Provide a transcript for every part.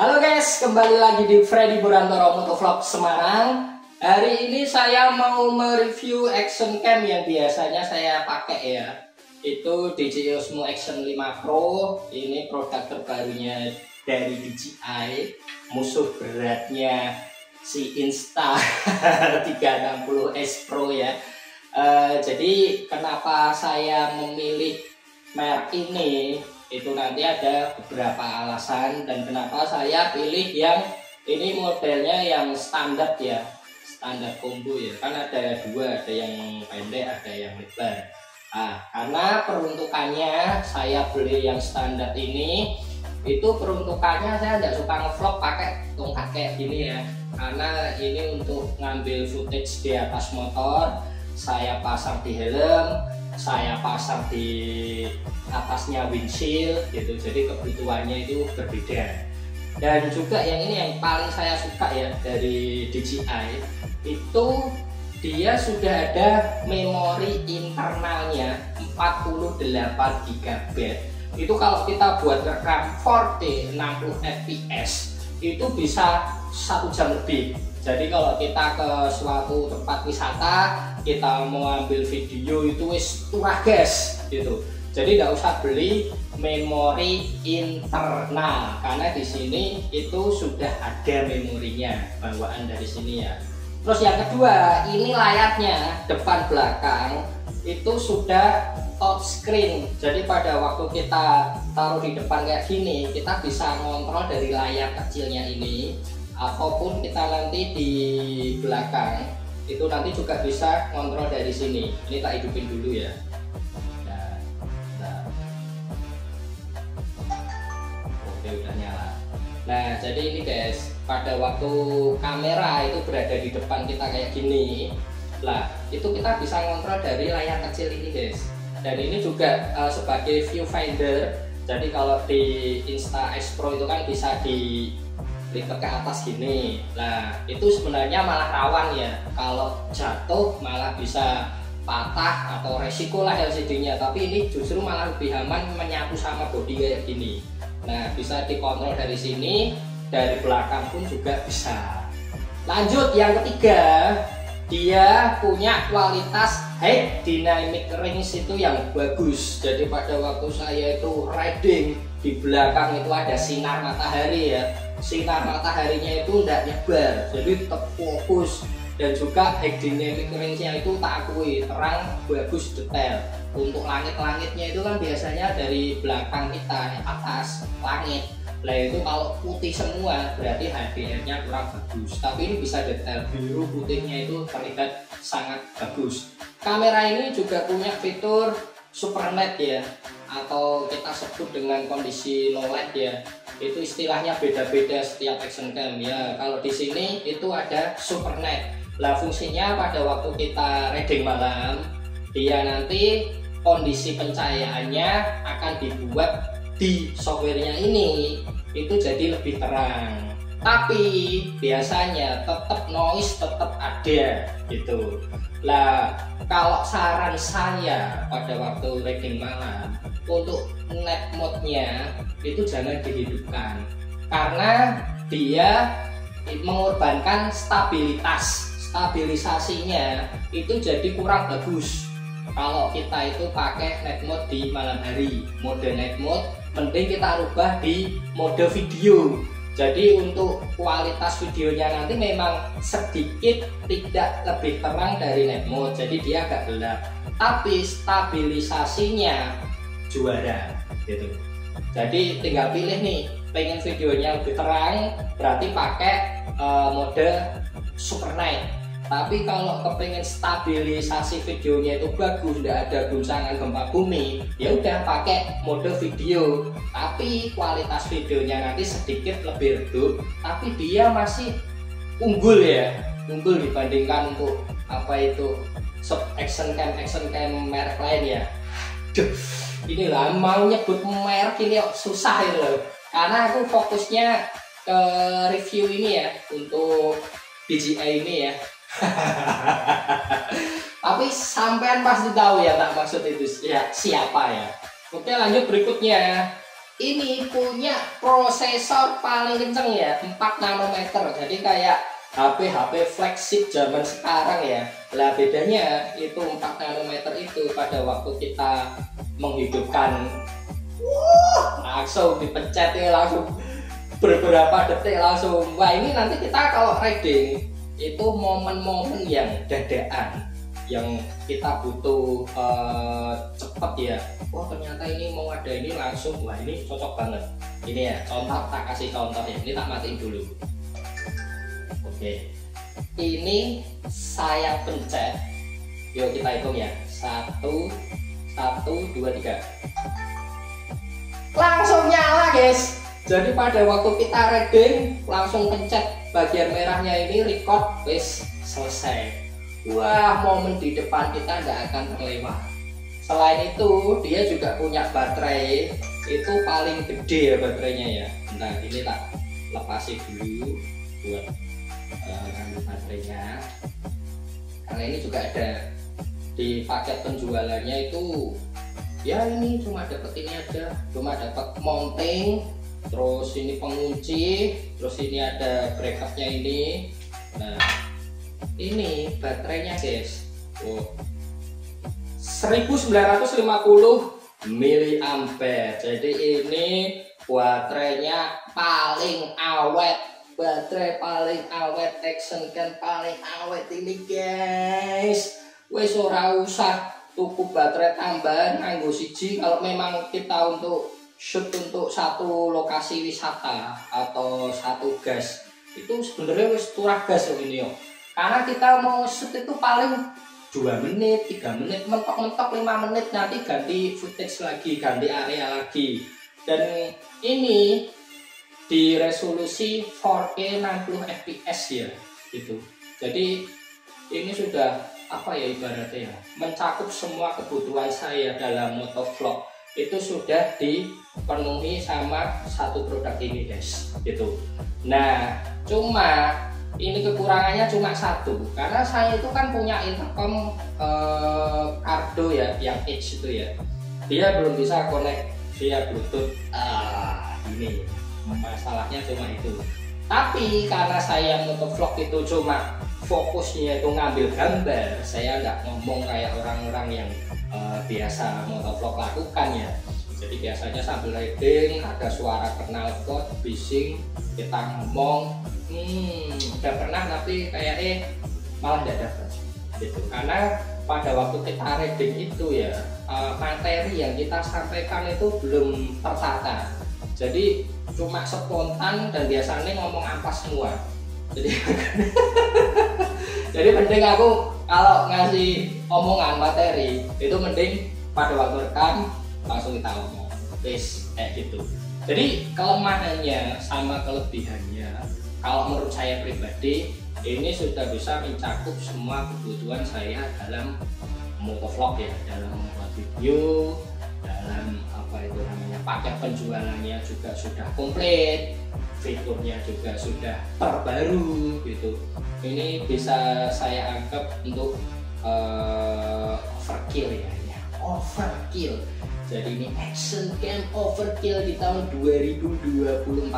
Halo guys, kembali lagi di Freddy Burantoro Motovlog Semarang. Hari ini saya mau mereview action cam yang biasanya saya pakai ya. Itu DJI Osmo Action 5 Pro. Ini produk terbarunya dari DJI. Musuh beratnya si Insta 360S Pro ya. Jadi kenapa saya memilih merek ini? Itu nanti ada beberapa alasan dan kenapa saya pilih yang ini modelnya yang standar ya, standar combo ya, kan ada dua, ada yang pendek ada yang lebar. Karena peruntukannya saya beli yang standar ini, itu peruntukannya saya tidak suka ngevlog pakai tongkat kayak gini ya, karena ini untuk ngambil footage di atas motor. Saya pasang di helm, saya pasang di atasnya windshield gitu, jadi kebutuhannya itu berbeda. Dan juga yang ini yang paling saya suka ya dari DJI, itu dia sudah ada memori internalnya 48 GB. Itu kalau kita buat rekam 4K 60 fps itu bisa 1 jam lebih. Jadi kalau kita ke suatu tempat wisata, kita mau ambil video itu wis turah gas gitu. Jadi tidak usah beli memori internal karena di sini itu sudah ada memorinya bawaan dari sini ya. Terus yang kedua, ini layarnya depan belakang itu sudah touchscreen. Jadi pada waktu kita taruh di depan kayak gini, kita bisa ngontrol dari layar kecilnya ini, ataupun kita nanti di belakang itu nanti juga bisa ngontrol dari sini. Ini tak hidupin dulu ya. Oke, udah nyala. Nah, jadi ini guys, pada waktu kamera itu berada di depan kita kayak gini, lah itu kita bisa ngontrol dari layar kecil ini guys. Dan ini juga sebagai viewfinder. Jadi kalau di Insta-X Pro itu kan bisa dilipat ke atas gini. Nah, itu sebenarnya malah rawan ya. Kalau jatuh malah bisa patah atau resiko lah LCD-nya. Tapi ini justru malah lebih aman menyatu sama bodi kayak gini. Nah, bisa dikontrol dari sini, dari belakang pun juga bisa. Lanjut yang ketiga, dia punya kualitas high dynamic range itu yang bagus. Jadi pada waktu saya itu riding, di belakang itu ada sinar matahari ya. Sinar mataharinya itu tidak nyebar, jadi tetap fokus. Dan juga high dynamic range-nya itu tak akui terang, bagus, detail. Untuk langit-langitnya itu kan biasanya dari belakang kita atas langit. Nah itu kalau putih semua berarti HDR-nya kurang bagus. Tapi ini bisa detail, biru putihnya itu terlihat sangat bagus. Kamera ini juga punya fitur super net ya, atau kita sebut dengan kondisi low light ya. Itu istilahnya beda-beda setiap action cam ya. Kalau di sini itu ada super net. Lah fungsinya pada waktu kita riding malam, dia nanti kondisi pencahayaannya akan dibuat di softwarenya ini itu jadi lebih terang. Tapi biasanya tetap noise tetap ada gitu. Lah kalau saran saya pada waktu riding malam, untuk night mode-nya itu jangan dihidupkan karena dia mengorbankan stabilisasinya itu jadi kurang bagus. Kalau kita itu pakai night mode di malam hari, mode night mode, mending kita rubah di mode video. Jadi untuk kualitas videonya nanti memang sedikit tidak lebih terang dari night mode, jadi dia agak gelap. Tapi stabilisasinya juara gitu. Jadi tinggal pilih nih, pengen videonya lebih terang, berarti pakai mode super night. Tapi kalau kepengen stabilisasi videonya itu bagus, tidak ada guncangan gempa bumi, ya udah pakai mode video. Tapi kualitas videonya nanti sedikit lebih redup, tapi dia masih unggul ya, unggul dibandingkan untuk apa itu action cam merek lain ya. Duh, inilah mau nyebut merek ini susah itu loh, karena aku fokusnya ke review ini ya, untuk DJI ini ya. Tapi sampean pasti tahu ya tak maksud itu ya siapa ya. Oke, lanjut berikutnya. ini punya prosesor paling kenceng ya, 4 nanometer. Jadi kayak HP flagship zaman sekarang ya. Lah bedanya itu 4 nanometer itu pada waktu kita menghidupkan, langsung dipencet ya, langsung beberapa detik langsung. Wah, ini nanti kita kalau riding itu momen-momen yang dadaan, yang kita butuh cepet ya. Oh ternyata ini mau ada ini langsung, wah ini cocok banget. Ini ya contoh, tak kasih contoh ya. Ini tak matiin dulu. Oke, ini saya pencet. Yuk kita hitung ya. 1, 2, 3. Langsung nyala guys. Jadi pada waktu kita riding langsung pencet bagian merahnya ini, record, wis selesai. Wah, momen di depan kita nggak akan terlewat. Selain itu dia juga punya baterai itu paling gede ya baterainya ya. Bentar, ini tak lepasin dulu buat baterainya. Karena ini juga ada di paket penjualannya itu ya, ini cuma dapat ini aja, cuma dapat mounting, terus ini pengunci, terus ini ada bracketnya ini. Nah ini baterainya guys, 1950 mAh. Jadi ini baterainya paling awet, baterai paling awet, action cam paling awet ini guys. Wes ora usah tuku baterai tambahan nganggo siji kalau memang kita untuk shoot untuk satu lokasi wisata atau satu gas. Itu sebenarnya wis turah gas ini yo. Karena kita mau shoot itu paling 2 menit, 3 menit, mentok-mentok 5 menit, nanti ganti footage lagi, ganti area lagi. Dan ini di resolusi 4K 60 fps ya gitu. Jadi ini sudah apa ya ibaratnya ya, mencakup semua kebutuhan saya dalam motovlog. Itu sudah dipenuhi sama satu produk ini guys gitu. Nah cuma ini kekurangannya cuma satu, karena saya itu kan punya intercom Cardo ya, yang Edge itu ya, dia belum bisa connect via Bluetooth. Ini masalahnya cuma itu. Tapi karena saya motovlog itu cuma fokusnya itu ngambil gambar, saya nggak ngomong kayak orang-orang yang biasa motovlog lakukan ya. Jadi biasanya sambil riding ada suara knalpot, bising, kita ngomong, udah pernah tapi kayak malah nggak dapat gitu. Karena pada waktu kita riding itu ya materi yang kita sampaikan itu belum tertata. Jadi cuma spontan dan biasanya ngomong ampas semua. Jadi mending aku kalau ngasih omongan materi itu mending pada waktu rekam langsung kita ngomong, kayak gitu. Jadi kelemahannya sama kelebihannya, kalau menurut saya pribadi, ini sudah bisa mencakup semua kebutuhan saya dalam motovlog ya, dalam membuat video, dalam apa itu namanya paket penjualannya juga sudah komplit, fiturnya juga sudah terbaru gitu. Ini bisa saya anggap untuk overkill ya, overkill. Jadi ini action cam overkill di tahun 2024.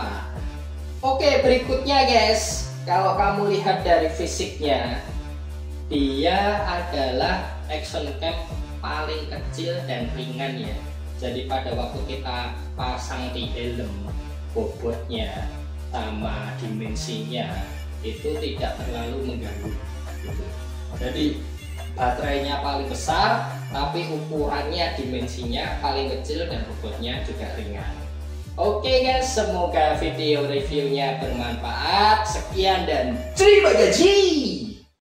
Oke, berikutnya guys, kalau kamu lihat dari fisiknya, dia adalah action cam paling kecil dan ringan ya. Jadi pada waktu kita pasang di helm, bobotnya sama dimensinya itu tidak terlalu mengganggu gitu. Jadi baterainya paling besar, tapi ukurannya dimensinya paling kecil dan bobotnya juga ringan. Oke guys, semoga video reviewnya bermanfaat. Sekian dan terima kasih.